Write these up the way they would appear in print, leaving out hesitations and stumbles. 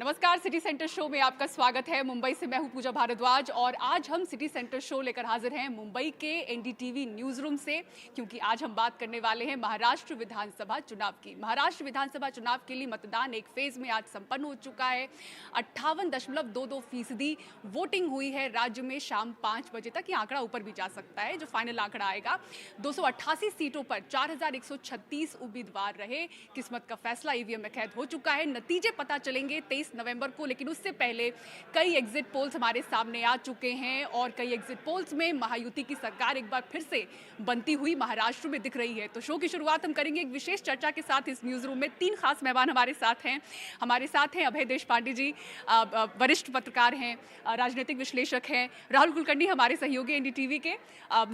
नमस्कार। City centre show में आपका स्वागत है। मुंबई से मैं हूं पूजा भारद्वाज और आज हम सिटी सेंटर शो लेकर हाजिर हैं मुंबई के एनडीटीवी न्यूज रूम से, क्योंकि आज हम बात करने वाले हैं महाराष्ट्र विधानसभा चुनाव की। महाराष्ट्र विधानसभा चुनाव के लिए मतदान एक फेज में आज संपन्न हो चुका है। 58.22% वोटिंग हुई है राज्य में। शाम 5 बजे तक ये आंकड़ा ऊपर भी जा सकता है, जो फाइनल आंकड़ा आएगा। 288 सीटों पर 4136 उम्मीदवार रहे। किस्मत का फैसला ईवीएम में कैद हो चुका है। नतीजे पता चलेंगे 23 नवंबर को, लेकिन उससे पहले कई एग्जिट पोल्स हमारे सामने आ चुके हैं और कई एग्जिट पोल्स में महायुति की सरकार एक बार फिर से बनती हुई महाराष्ट्र में दिख रही है। तो शो की शुरुआत हम करेंगे एक विशेष चर्चा के साथ। इस न्यूज रूम में 3 खास मेहमान हमारे साथ हैं। अभय देशपांडे जी, वरिष्ठ पत्रकार हैं, राजनीतिक विश्लेषक हैं। राहुल कुलकर्णी हमारे सहयोगी एनडीटीवी के,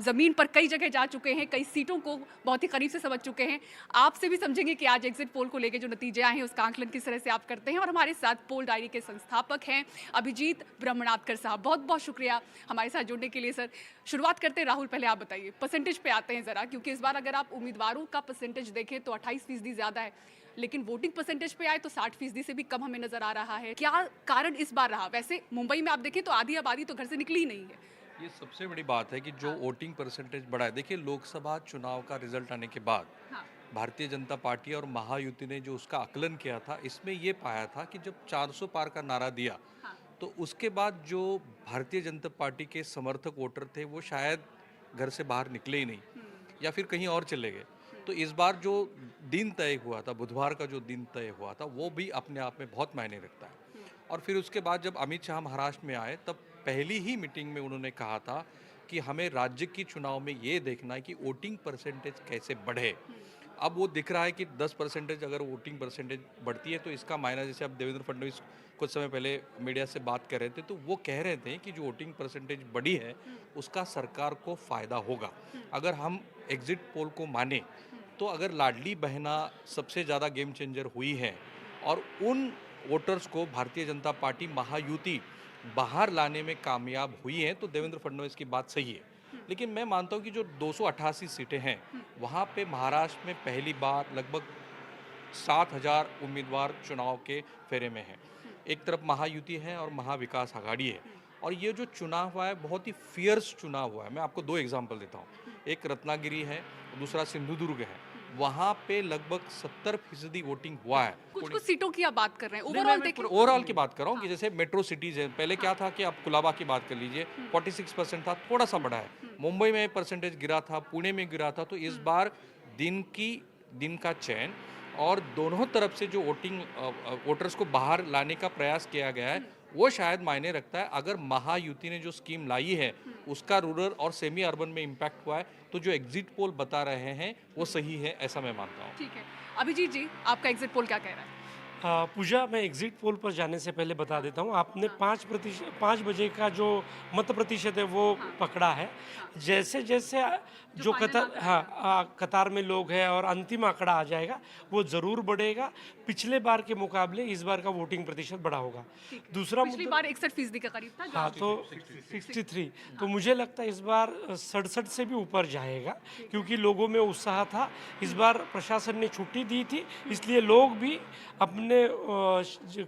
जमीन पर कई जगह जा चुके हैं, कई सीटों को बहुत ही करीब से समझ चुके हैं। आपसे भी समझेंगे कि आज एग्जिट पोल को लेकर जो नतीजे आए हैं उसका आंकलन किस तरह से आप करते हैं। और हमारे साथ पोल डायरी के संस्थापक हैं अभिजीत ब्रह्मनाथकर साहब। बहुत बहुत शुक्रिया हमारे साथ जुड़ने के लिए सर। शुरुआत करते हैं राहुल, पहले आप बताइए, परसेंटेज पे आते हैं जरा, क्योंकि इस बार अगर आप उम्मीदवारों का परसेंटेज देखें तो 28% ज्यादा है, लेकिन वोटिंग परसेंटेज पे आए तो 60% से भी कम हमें नजर आ रहा है। क्या कारण इस बार रहा? वैसे मुंबई में आप देखें तो आधी आबादी तो घर से निकली ही नहीं है। ये सबसे बड़ी बात है कि जो वोटिंग परसेंटेज बढ़ा है। देखिए, लोकसभा चुनाव का रिजल्ट आने के बाद भारतीय जनता पार्टी और महायुति ने जो उसका आकलन किया था, इसमें ये पाया था कि जब 400 पार का नारा दिया तो उसके बाद जो भारतीय जनता पार्टी के समर्थक वोटर थे वो शायद घर से बाहर निकले ही नहीं या फिर कहीं और चले गए। तो इस बार जो दिन तय हुआ था, बुधवार का जो दिन तय हुआ था, वो भी अपने आप में बहुत मायने रखता है। और फिर उसके बाद जब अमित शाह महाराष्ट्र में आए तब पहली ही मीटिंग में उन्होंने कहा था कि हमें राज्य की चुनाव में ये देखना है कि वोटिंग परसेंटेज कैसे बढ़े। अब वो दिख रहा है कि 10% अगर वोटिंग परसेंटेज बढ़ती है तो इसका मायना, जैसे अब देवेंद्र फडणवीस कुछ समय पहले मीडिया से बात कर रहे थे तो वो कह रहे थे कि जो वोटिंग परसेंटेज बढ़ी है उसका सरकार को फ़ायदा होगा। अगर हम एग्जिट पोल को माने तो अगर लाडली बहना सबसे ज़्यादा गेम चेंजर हुई है और उन वोटर्स को भारतीय जनता पार्टी महायुति बाहर लाने में कामयाब हुई है तो देवेंद्र फडणवीस की बात सही है। लेकिन मैं मानता हूँ कि जो 288 सीटें हैं वहाँ पे महाराष्ट्र में पहली बार लगभग 7,000 उम्मीदवार चुनाव के फेरे में हैं। एक तरफ महायुति है और महाविकास आघाड़ी है। और ये जो चुनाव हुआ है बहुत ही फियर्स चुनाव हुआ है। मैं आपको 2 एग्जाम्पल देता हूँ। एक रत्नागिरी है, दूसरा सिंधुदुर्ग है। वहाँ पे लगभग 70% वोटिंग हुआ है। कुछ सीटों की आप बात कर रहे हैं, ओवरऑल की बात कर रहा हूँ कि जैसे मेट्रो सिटीज है। पहले क्या था कि आप कुलाबा की बात कर लीजिए, 46% था, थोड़ा सा बढ़ा है। मुंबई में परसेंटेज गिरा था, पुणे में गिरा था। तो इस बार दिन का चयन और दोनों तरफ से जो वोटर्स को बाहर लाने का प्रयास किया गया है वो शायद मायने रखता है। अगर महायुति ने जो स्कीम लाई है उसका रूरल और सेमी अर्बन में इम्पैक्ट हुआ है तो जो एग्जिट पोल बता रहे हैं वो सही है, ऐसा मैं मानता हूँ। ठीक है, अभिजीत जी, आपका एग्जिट पोल क्या कह रहा है? पूजा, मैं एग्जिट पोल पर जाने से पहले बता देता हूँ, आपने 5 बजे का जो मत प्रतिशत है वो पकड़ा है। जैसे जैसे जो कतार में लोग हैं और अंतिम आंकड़ा आ जाएगा वो ज़रूर बढ़ेगा। पिछले बार के मुकाबले इस बार का वोटिंग प्रतिशत बढ़ा होगा। दूसरा पिछली बार 61% के करीब था। हाँ, तो 63। तो मुझे लगता है इस बार 67 से भी ऊपर जाएगा, क्योंकि लोगों में उत्साह था। इस बार प्रशासन ने छुट्टी दी थी, इसलिए लोग भी अपने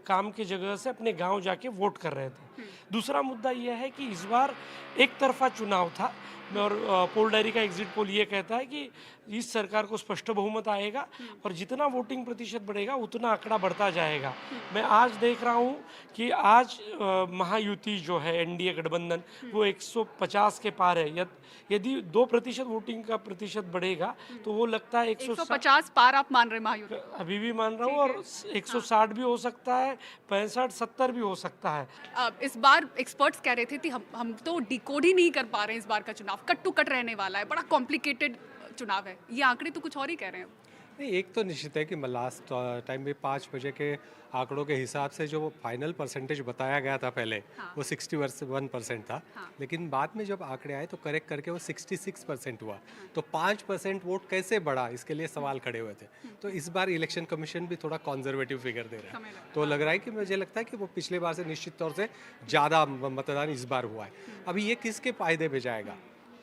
काम की जगह से अपने गांव जाके वोट कर रहे थे। दूसरा मुद्दा यह है कि इस बार एक तरफा चुनाव था और पोल डायरी का एग्जिट पोल ये कहता है कि इस सरकार को स्पष्ट बहुमत आएगा और जितना वोटिंग प्रतिशत बढ़ेगा उतना आंकड़ा बढ़ता जाएगा। मैं आज देख रहा हूँ कि आज महायुति जो है एनडीए गठबंधन वो 150 के पार है। यदि 2% वोटिंग का प्रतिशत बढ़ेगा तो वो लगता है 150 पार आप मान रहे महायुति? अभी भी मान रहा हूँ, और 160 भी हो सकता है, 65-70 भी हो सकता है। इस बार एक्सपर्ट्स कह रहे थे कि हम तो डिकोड ही नहीं कर पा रहे हैं। इस बार का चुनाव कट टू कट रहने वाला है, बड़ा कॉम्प्लिकेटेड चुनाव है। ये आंकड़े तो कुछ और ही कह रहे हैं। नहीं, एक तो निश्चित है कि लास्ट टाइम में 5 बजे के आंकड़ों के हिसाब से जो फाइनल परसेंटेज बताया गया था पहले वो 61% था। लेकिन बाद में जब आंकड़े आए तो करेक्ट करके वो 66% हुआ। तो 5% वोट कैसे बढ़ा, इसके लिए सवाल खड़े हुए थे। तो इस बार इलेक्शन कमीशन भी थोड़ा कंजर्वेटिव फिगर दे रहा है। तो लग रहा है कि मुझे लगता है कि वो पिछले बार से निश्चित तौर से ज़्यादा मतदान इस बार हुआ है। अभी ये किसके फायदे में जाएगा?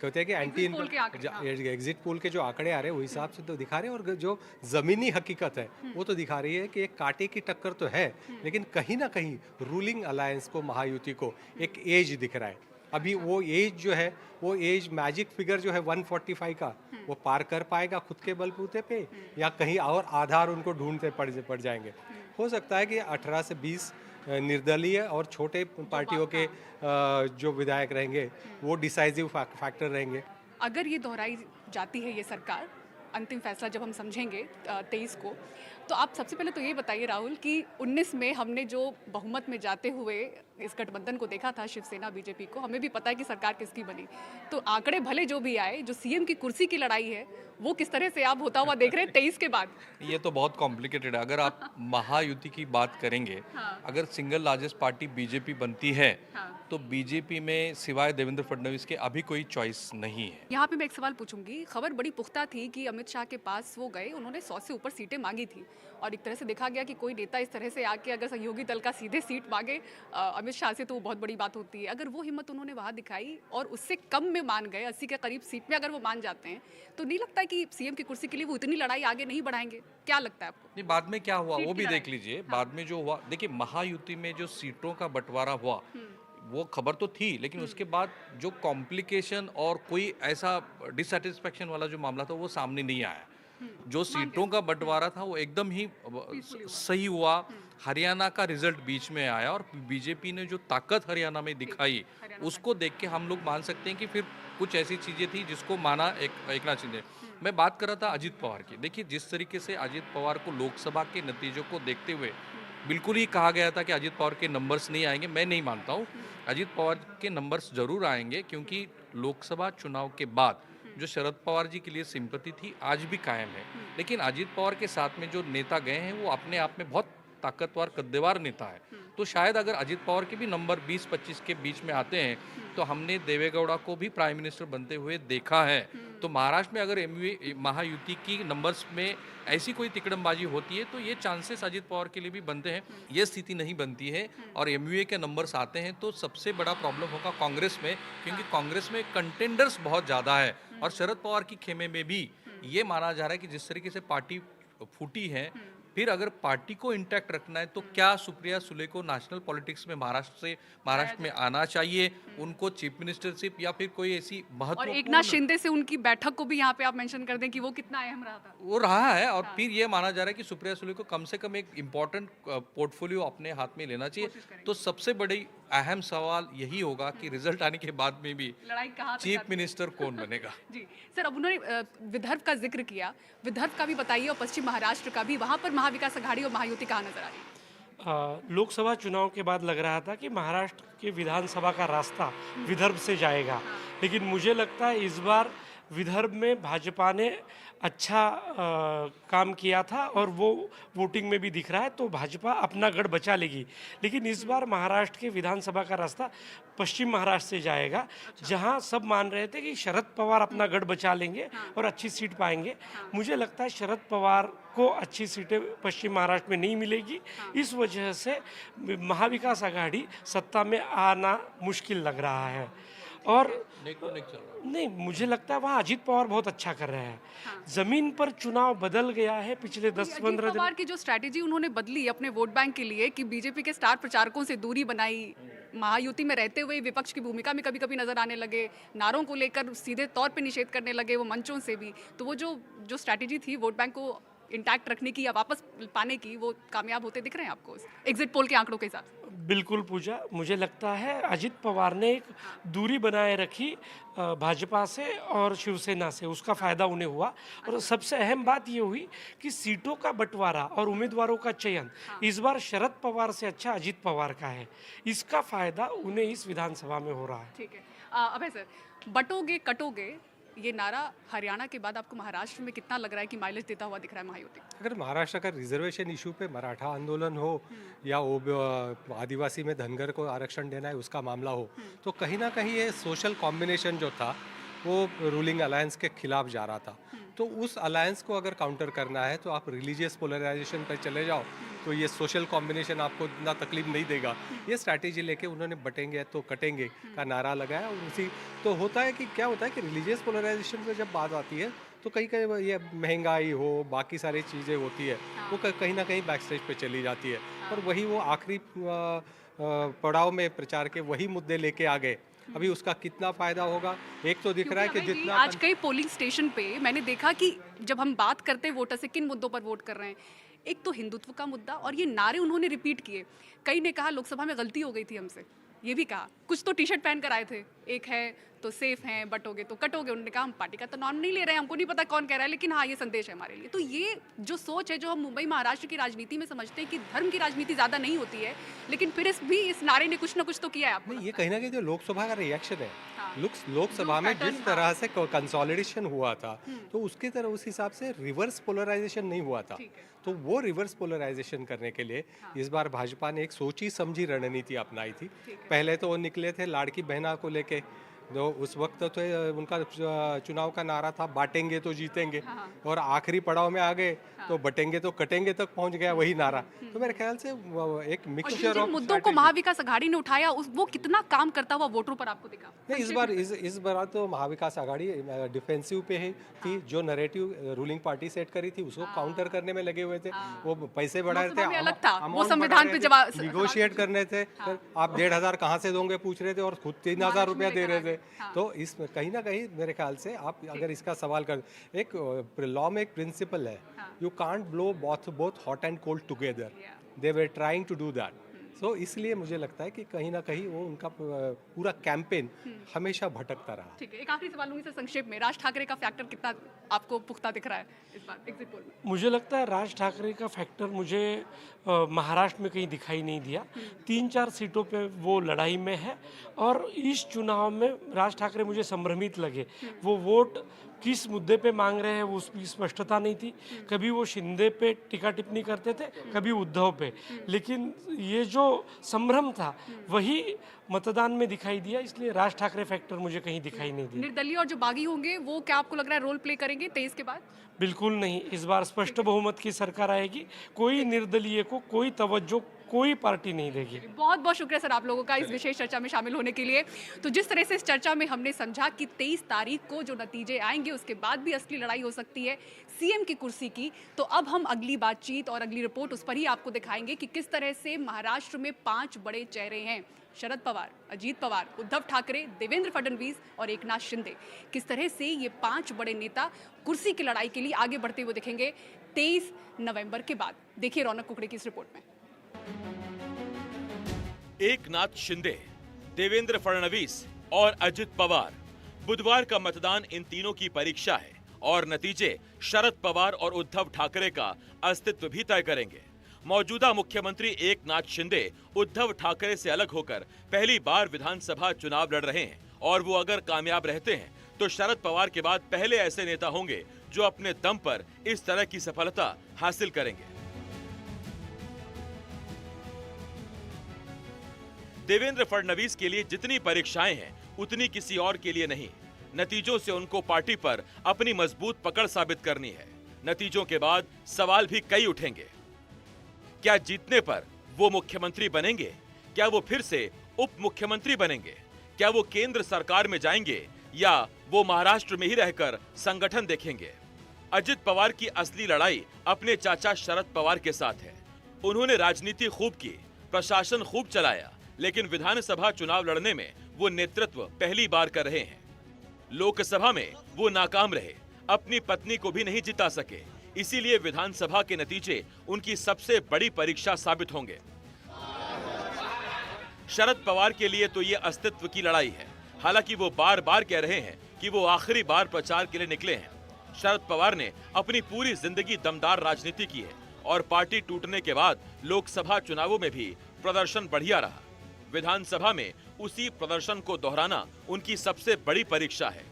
कहते हैं कि एंटी पोल के आंकड़े, हाँ। एग्जिट पोल के जो आंकड़े आ रहे हैं वो हिसाब से तो दिखा रहे हैं, और जो ज़मीनी हकीकत है वो तो दिखा रही है कि एक कांटे की टक्कर तो है, लेकिन कहीं ना कहीं रूलिंग अलायंस को, महायुति को एक एज दिख रहा है। अभी वो एज जो है, वो एज मैजिक फिगर जो है 145 का, वो पार कर पाएगा खुद के बलबूते पे, या कहीं और आधार उनको ढूंढते पड़ जाएंगे। हो सकता है कि 18 से 20 निर्दलीय और छोटे पार्टियों के जो विधायक रहेंगे वो डिसाइसिव फैक्टर रहेंगे। अगर ये दोहराई जाती है ये सरकार, अंतिम फैसला जब हम समझेंगे 23 को, तो आप सबसे पहले तो ये बताइए राहुल कि 19 में हमने जो बहुमत में जाते हुए इस गठबंधन को देखा था, शिवसेना बीजेपी को, हमें भी पता है कि सरकार किसकी बनी। तो आंकड़े भले जो भी आए, जो सीएम की कुर्सी की लड़ाई है वो किस तरह से आप होता हुआ देख रहे हैं 23 के बाद? ये तो बहुत कॉम्प्लिकेटेड है। अगर आप महायुति की बात करेंगे, अगर सिंगल लार्जेस्ट पार्टी बीजेपी बनती है, तो बीजेपी में सिवाय देवेंद्र फडणवीस के अभी कोई चॉइस नहीं है। यहाँ पे मैं एक सवाल पूछूंगी। खबर बड़ी पुख्ता थी कि अमित शाह के पास वो गए, उन्होंने 100 से ऊपर सीटें मांगी थी, और एक तरह से देखा गया कि कोई नेता इस तरह से आके अगर सहयोगी दल का सीधे सीट मांगे अमित शाह से, तो वो बहुत बड़ी बात होती है। अगर वो हिम्मत उन्होंने वहाँ दिखाई और उससे कम में मान गए, 80 के करीब सीट में अगर वो मान जाते हैं, तो नहीं लगता कि सीएम की कुर्सी के लिए वो इतनी लड़ाई आगे नहीं बढ़ाएंगे? क्या लगता है आपको? नहीं, बाद में क्या हुआ सीट वो की भी लड़ाई। देख लीजिए। बाद में जो हुआ, देखिए महायुति में जो सीटों का बंटवारा हुआ वो खबर तो थी, लेकिन उसके बाद जो कॉम्प्लिकेशन और कोई ऐसा डिससेटिस्फेक्शन वाला जो मामला था वो सामने नहीं आया। जो सीटों का बंटवारा था वो एकदम ही सही हुआ। हरियाणा का रिजल्ट बीच में आया और बीजेपी ने जो ताकत हरियाणा में दिखाई, उसको देख के हम लोग मान सकते हैं कि फिर कुछ ऐसी चीजें थी जिसको माना एक नाथ शिंदे। मैं बात कर रहा था अजीत पवार की। देखिए जिस तरीके से अजीत पवार को लोकसभा के नतीजों को देखते हुए बिल्कुल ही कहा गया था कि अजीत पवार के नंबर्स नहीं आएंगे, मैं नहीं मानता हूँ। अजीत पवार के नंबर्स जरूर आएंगे, क्योंकि लोकसभा चुनाव के बाद जो शरद पवार जी के लिए सिंपैथी थी आज भी कायम है। लेकिन अजीत पवार के साथ में जो नेता गए हैं वो अपने आप में बहुत ताकतवर कद्देवार नेता है। तो शायद अगर अजीत पवार के भी नंबर 20-25 के बीच में आते हैं, तो हमने देवेगौड़ा को भी प्राइम मिनिस्टर बनते हुए देखा है। तो महाराष्ट्र में अगर महायुति की नंबर्स में ऐसी कोई तिकड़मबाजी होती है, तो ये चांसेस अजीत पवार के लिए भी बनते हैं। ये स्थिति नहीं बनती है और एमयूए के नंबर्स आते हैं, तो सबसे बड़ा प्रॉब्लम होगा कांग्रेस में, क्योंकि कांग्रेस में कंटेंडर्स बहुत ज़्यादा है। और शरद पवार की खेमे में भी ये माना जा रहा है कि जिस तरीके से पार्टी फूटी है, फिर अगर पार्टी को इंटैक्ट रखना है तो क्या सुप्रिया सुले को नेशनल पॉलिटिक्स में महाराष्ट्र में आना चाहिए, उनको चीफ मिनिस्टरशिप या फिर कोई ऐसी और महत्वपूर्ण एक नाथ शिंदे से उनकी बैठक को भी यहाँ पे आप मेंशन कर दें कि वो कितना अहम रहा था। वो रहा है। और फिर ये माना जा रहा है कि सुप्रिया सुले को कम से कम एक इम्पोर्टेंट पोर्टफोलियो अपने हाथ में लेना चाहिए। तो सबसे बड़ी अहम सवाल यही होगा कि रिजल्ट आने के बाद में भी लड़ाई कहाँ तक चीफ मिनिस्टर कौन बनेगा। जी सर, अब उन्होंने विदर्भ का जिक्र किया, विदर्भ का भी बताइए और पश्चिम महाराष्ट्र का भी। वहाँ पर महाविकास आघाड़ी और महायुति कहाँ नजर आ रही है? लोकसभा चुनाव के बाद लग रहा था कि महाराष्ट्र के विधानसभा का रास्ता विदर्भ से जाएगा, लेकिन मुझे लगता है इस बार विदर्भ में भाजपा ने अच्छा काम किया था और वो वोटिंग में भी दिख रहा है, तो भाजपा अपना गढ़ बचा लेगी। लेकिन इस बार महाराष्ट्र के विधानसभा का रास्ता पश्चिम महाराष्ट्र से जाएगा, जहां सब मान रहे थे कि शरद पवार अपना गढ़ बचा लेंगे और अच्छी सीट पाएंगे। मुझे लगता है शरद पवार को अच्छी सीटें पश्चिम महाराष्ट्र में नहीं मिलेगी। इस वजह से महाविकास आघाड़ी सत्ता में आना मुश्किल लग रहा है। और नहीं, मुझे लगता है वहाँ अजीत पवार बहुत अच्छा कर रहे हैं। जमीन पर चुनाव बदल गया है पिछले 10-15 दिन। पवार की जो स्ट्रैटेजी उन्होंने बदली अपने वोट बैंक के लिए, कि बीजेपी के स्टार प्रचारकों से दूरी बनाई, महायुति में रहते हुए विपक्ष की भूमिका में कभी कभी नजर आने लगे, नारों को लेकर सीधे तौर पे निषेध करने लगे वो मंचों से भी, तो वो जो स्ट्रैटेजी थी वोट बैंक को इंटैक्ट रखने की या वापस पाने की, वो कामयाब होते दिख रहे हैं आपको एग्जिट पोल के आंकड़ों के हिसाब से? बिल्कुल पूजा, मुझे लगता है अजित पवार ने एक दूरी बनाए रखी भाजपा से और शिवसेना से, उसका फ़ायदा उन्हें हुआ। और सबसे अहम बात ये हुई कि सीटों का बंटवारा और उम्मीदवारों का चयन इस बार शरद पवार से अच्छा अजित पवार का है। इसका फ़ायदा उन्हें इस विधानसभा में हो रहा है। ठीक है। अभय सर, बटोगे कटोगे, ये नारा हरियाणा के बाद आपको महाराष्ट्र में कितना लग रहा है कि माइलेज देता हुआ दिख रहा है महायुति? अगर महाराष्ट्र का रिजर्वेशन इशू पे मराठा आंदोलन हो या आदिवासी में धनगर को आरक्षण देना है उसका मामला हो, तो कहीं ना कहीं ये सोशल कॉम्बिनेशन जो था वो रूलिंग अलायंस के खिलाफ जा रहा था। तो उस अलायंस को अगर काउंटर करना है तो आप रिलीजियस पोलराइजेशन पर चले जाओ, तो ये सोशल कॉम्बिनेशन आपको इतना तकलीफ नहीं देगा। ये स्ट्रैटेजी लेके उन्होंने बटेंगे तो कटेंगे का नारा लगाया, और उसी तो होता है कि क्या होता है कि रिलीजियस पोलराइजेशन पे जब बात आती है तो कहीं कहीं ये महंगाई हो, बाकी सारी चीज़ें होती है, वो कहीं ना कहीं बैक स्टेज पे चली जाती है, और वही वो आखिरी पड़ाव में प्रचार के वही मुद्दे लेके आ गए। अभी उसका कितना फायदा होगा, एक तो दिख रहा है कि क्योंकि जितना आज कई पोलिंग स्टेशन पे मैंने देखा कि जब हम बात करते हैं वोटर से किन मुद्दों पर वोट कर रहे हैं, एक तो हिंदुत्व का मुद्दा, और ये नारे उन्होंने रिपीट किए। कई ने कहा लोकसभा में गलती हो गई थी हमसे, ये भी कहा। कुछ तो टी शर्ट पहन कर आए थे, एक है तो सेफ हैं, बटोगे तो कटोगे। उन्होंने कहा हम पार्टी का तो नाम नहीं ले रहे हैं, हमको नहीं पता कौन कह रहा है, लेकिन हाँ ये संदेश है हमारे लिए। तो ये जो सोच है, जो हम मुंबई महाराष्ट्र की राजनीति में समझते हैं कि धर्म की राजनीति ज़्यादा नहीं होती है, लेकिन फिर इस नारे ने कुछ ना कुछ तो किया है। आपको नहीं, ये कहीं ना कहीं जो लोकसभा का रिएक्शन है, हाँ। लोकसभा में पैटर्न जिस तरह से कंसोलिडेशन हुआ था, तो उसकी तरह उस हिसाब से रिवर्स पोलराइजेशन नहीं हुआ था। तो वो रिवर्स पोलराइजेशन करने के लिए इस बार भाजपा ने एक सोची समझी रणनीति अपनाई थी। पहले तो वो निकले थे लाड़की बहना को लेके, जो उस वक्त तो उनका चुनाव का नारा था बांटेंगे तो जीतेंगे, और आखिरी पड़ाव में आ गए तो बटेंगे तो कटेंगे तक पहुंच गया वही नारा। तो मेरे ख्याल से एक मिक्सचर ऑफ मुद्दों को महाविकास आघाड़ी ने उठाया, वो कितना काम करता हुआ वोटरों पर आपको दिखा? नहीं, इस बार तो महाविकास आघाड़ी डिफेंसिव पे ही थी। जो नैरेटिव रूलिंग पार्टी सेट करी थी उसको काउंटर करने में लगे हुए थे। वो पैसे बढ़ा रहे लोकसभा में थे, अलग था, वो संविधान पे जवाब निगोशिएट करने थे। फिर आप 1,500 कहाँ से दोगे पूछ रहे थे, और खुद 3,000 रुपया दे रहे थे। तो इस कहीं ना कहीं मेरे ख्याल से आप अगर इसका सवाल कर, एक लॉ में एक प्रिंसिपल है, you can't blow both hot and cold together. They were trying to do that. So इसलिए मुझे लगता है कि कहीं ना कहीं वो उनका पूरा कैंपेन हमेशा भटकता रहा। ठीक है, एक आखिरी सवाल लूंगी सर संक्षेप में, राज ठाकरे का फैक्टर कितना आपको पुख्ता दिख रहा है इस बार एग्जिट पोल में? मुझे लगता है राज ठाकरे का फैक्टर मुझे महाराष्ट्र में कहीं दिखाई नहीं दिया। 3-4 सीटों पे वो लड़ाई में है, और इस चुनाव में राज ठाकरे मुझे संभ्रमित लगे। वो वोट किस मुद्दे पे मांग रहे हैं वो उसकी स्पष्टता नहीं थी। कभी वो शिंदे पे टीका टिप्पणी करते थे, कभी उद्धव पे, लेकिन ये जो संभ्रम था वही मतदान में दिखाई दिया। इसलिए राज ठाकरे फैक्टर मुझे कहीं दिखाई नहीं दिया। निर्दलीय और जो बागी होंगे वो क्या आपको लग रहा है रोल प्ले करेंगे 23 के बाद? बिल्कुल नहीं, इस बार स्पष्ट बहुमत की सरकार आएगी। कोई निर्दलीय को कोई तवज्जो कोई पार्टी नहीं देगी। बहुत बहुत शुक्रिया सर आप लोगों का इस विशेष चर्चा में शामिल होने के लिए। तो जिस तरह से इस चर्चा में हमने समझा कि 23 तारीख को जो नतीजे आएंगे उसके बाद भी असली लड़ाई हो सकती है सीएम की कुर्सी की, तो अब हम अगली बातचीत और अगली रिपोर्ट उस पर ही आपको दिखाएंगे कि किस तरह से महाराष्ट्र में 5 बड़े चेहरे हैं, शरद पवार, अजीत पवार, उद्धव ठाकरे, देवेंद्र फडणवीस और एकनाथ शिंदे, किस तरह से ये 5 बड़े नेता कुर्सी की लड़ाई के लिए आगे बढ़ते हुए दिखेंगे 23 नवंबर के बाद। देखिए रौनक कुकड़े की इस रिपोर्ट में। एकनाथ शिंदे, देवेंद्र फडणवीस और अजित पवार, बुधवार का मतदान इन तीनों की परीक्षा है, और नतीजे शरद पवार और उद्धव ठाकरे का अस्तित्व भी तय करेंगे। मौजूदा मुख्यमंत्री एकनाथ शिंदे उद्धव ठाकरे से अलग होकर पहली बार विधानसभा चुनाव लड़ रहे हैं, और वो अगर कामयाब रहते हैं तो शरद पवार के बाद पहले ऐसे नेता होंगे जो अपने दम पर इस तरह की सफलता हासिल करेंगे। देवेंद्र फडणवीस के लिए जितनी परीक्षाएं हैं उतनी किसी और के लिए नहीं। नतीजों से उनको पार्टी पर अपनी मजबूत पकड़ साबित करनी है। नतीजों के बाद सवाल भी कई उठेंगे। क्या जीतने पर वो मुख्यमंत्री बनेंगे? क्या वो फिर से उप मुख्यमंत्री बनेंगे? क्या वो केंद्र सरकार में जाएंगे, या वो महाराष्ट्र में ही रहकर संगठन देखेंगे? अजित पवार की असली लड़ाई अपने चाचा शरद पवार के साथ है। उन्होंने राजनीति खूब की, प्रशासन खूब चलाया, लेकिन विधानसभा चुनाव लड़ने में वो नेतृत्व पहली बार कर रहे हैं। लोकसभा में वो नाकाम रहे, अपनी पत्नी को भी नहीं जिता सके। इसीलिए विधानसभा के नतीजे उनकी सबसे बड़ी परीक्षा साबित होंगे। शरद पवार के लिए तो ये अस्तित्व की लड़ाई है। हालांकि वो बार बार कह रहे हैं कि वो आखिरी बार प्रचार के लिए निकले हैं। शरद पवार ने अपनी पूरी जिंदगी दमदार राजनीति की है, और पार्टी टूटने के बाद लोकसभा चुनावों में भी प्रदर्शन बढ़िया रहा। विधानसभा में उसी प्रदर्शन को दोहराना उनकी सबसे बड़ी परीक्षा है।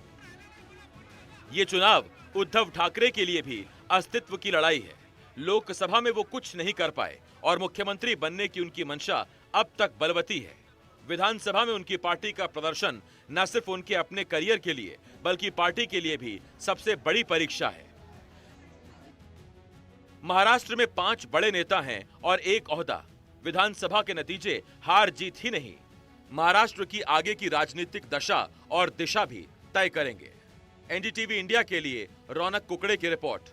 ये चुनाव उद्धव ठाकरे के लिए भी अस्तित्व की लड़ाई है। लोकसभा में वो कुछ नहीं कर पाए, और मुख्यमंत्री बनने की उनकी मंशा अब तक बलवती है। विधानसभा में उनकी पार्टी का प्रदर्शन न सिर्फ उनके अपने करियर के लिए बल्कि पार्टी के लिए भी सबसे बड़ी परीक्षा है। महाराष्ट्र में 5 बड़े नेता हैं और 1 ओहदा। विधानसभा के नतीजे हार जीत ही नहीं, महाराष्ट्र की आगे की राजनीतिक दशा और दिशा भी तय करेंगे। एनडीटीवी इंडिया के लिए रौनक कुकड़े की रिपोर्ट।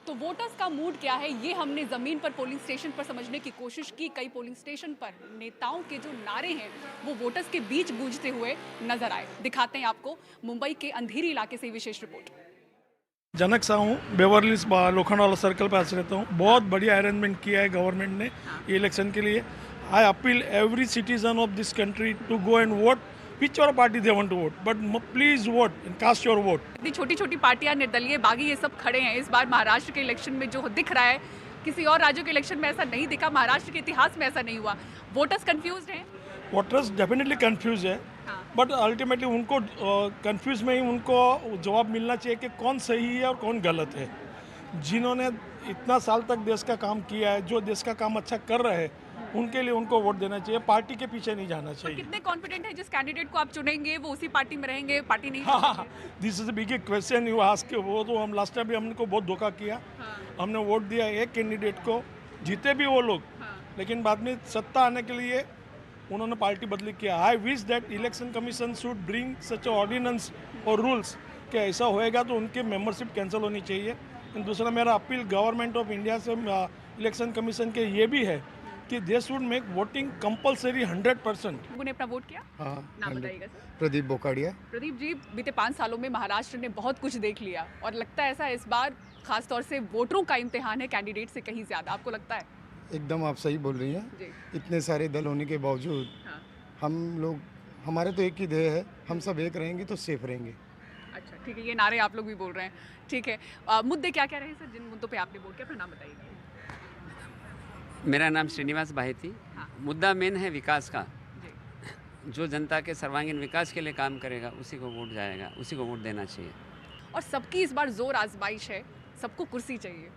तो वोटर्स का मूड क्या है, ये हमने जमीन पर पोलिंग स्टेशन पर समझने की कोशिश की। कई पोलिंग स्टेशन पर नेताओं के जो नारे हैं वो वोटर्स के बीच गूंजते हुए नजर आए। दिखाते हैं आपको मुंबई के अंधेरी इलाके से विशेष रिपोर्ट। जनक सा हूँ, बेवरलीज लोखंडवाला सर्कल पास रहता हूँ। बहुत बढ़िया अरेंजमेंट किया है गवर्नमेंट ने ये इलेक्शन के लिए। I appeal every citizen of this country to go and vote which और party they want to vote, but please vote and cast your vote. इतनी छोटी छोटी पार्टियां, निर्दलीय, बागी, ये सब खड़े हैं। इस बार महाराष्ट्र के इलेक्शन में जो दिख रहा है, किसी और राज्यों के इलेक्शन में ऐसा नहीं दिखा, महाराष्ट्र के इतिहास में ऐसा नहीं हुआ। वोटर्स कंफ्यूज हैं। वोटर्स डेफिनेटली कंफ्यूज है, बट अल्टीमेटली उनको कंफ्यूज में ही उनको जवाब मिलना चाहिए कि कौन सही है और कौन गलत है। जिन्होंने इतना साल तक देश का काम किया है, जो देश का काम अच्छा कर रहे हैं, उनके लिए उनको वोट देना चाहिए, पार्टी के पीछे नहीं जाना चाहिए। कितने कॉन्फिडेंट है जिस कैंडिडेट को आप चुनेंगे वो उसी पार्टी में रहेंगे, पार्टी नहीं? This is big question you ask. वो तो हम लास्ट टाइम भी हमको बहुत धोखा किया। हमने वोट दिया एक कैंडिडेट को, जीते भी वो लोग, लेकिन बाद में सत्ता आने के लिए उन्होंने पार्टी बदली किया। I wish that election commission should bring such ordinance और रूल्स कि ऐसा होएगा तो उनकी मेंबरशिप कैंसिल होनी चाहिए। और दूसरा मेरा अपील गवर्नमेंट ऑफ इंडिया से इलेक्शन कमीशन के ये भी है कि they should make voting compulsory 100%। लोगों ने अपना वोट किया? हाँ, नाम बताइएगा सर। प्रदीप बोकाड़िया। प्रदीप जी, बीते 5 सालों में महाराष्ट्र ने बहुत कुछ देख लिया और लगता है ऐसा इस बार खासतौर से वोटरों का इम्तिहान है कैंडिडेट से कहीं ज्यादा, आपको लगता है? एकदम आप सही बोल रही हैं। जी। इतने सारे दल होने के बावजूद हाँ। हम लोग, हमारे तो एक ही ध्येय है, हम सब एक रहेंगे तो सेफ रहेंगे। अच्छा, ठीक है, ये नारे आप लोग भी बोल रहे हैं, ठीक है। मुद्दे क्या क्या रहे सर जिन मुद्दों पे आपने वोट किया, अपना नाम बताइए। मेरा नाम श्रीनिवास भाईती। हाँ। मुद्दा मेन है विकास का। जी। जो जनता के सर्वांगीण विकास के लिए काम करेगा उसी को वोट जाएगा, उसी को वोट देना चाहिए। और सबकी इस बार जोर आजमाइश है, सबको कुर्सी चाहिए,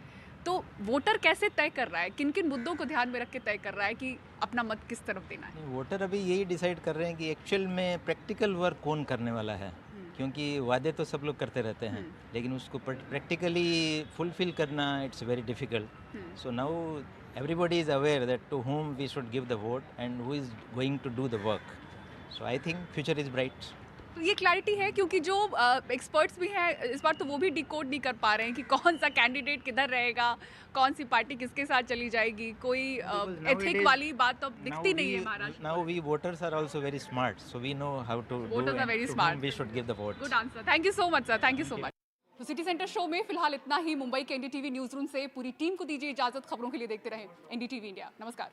तो वोटर कैसे तय कर रहा है, किन किन मुद्दों को ध्यान में रख के तय कर रहा है कि अपना मत किस तरफ देना है? वोटर अभी यही डिसाइड कर रहे हैं कि एक्चुअल में प्रैक्टिकल वर्क कौन करने वाला है, क्योंकि वादे तो सब लोग करते रहते हैं, लेकिन उसको प्रैक्टिकली फुलफिल करना it's very difficult. So now everybody is aware that to whom we should give the vote and who is going to do the work. So I think future is bright. तो ये clarity है क्योंकि जो experts भी हैं इस बार तो वो भी डिकोड नहीं कर पा रहे हैं कि कौन सा कैंडिडेट किधर रहेगा, कौन सी पार्टी किसके साथ चली जाएगी। कोई एथिक वाली बात तो दिखती नहीं है Maharashtra. Now we voters are also very smart, so we know how to Voters do are very and to smart. whom we should give the votes. Good answer, thank you so much sir, thank you so much. तो city centre show में फिलहाल इतना ही। मुंबई के NDTV news room से पूरी team को दीजिए इजाजत। खबरों के लिए देखते रहें एनडीटीवी इंडिया। नमस्कार।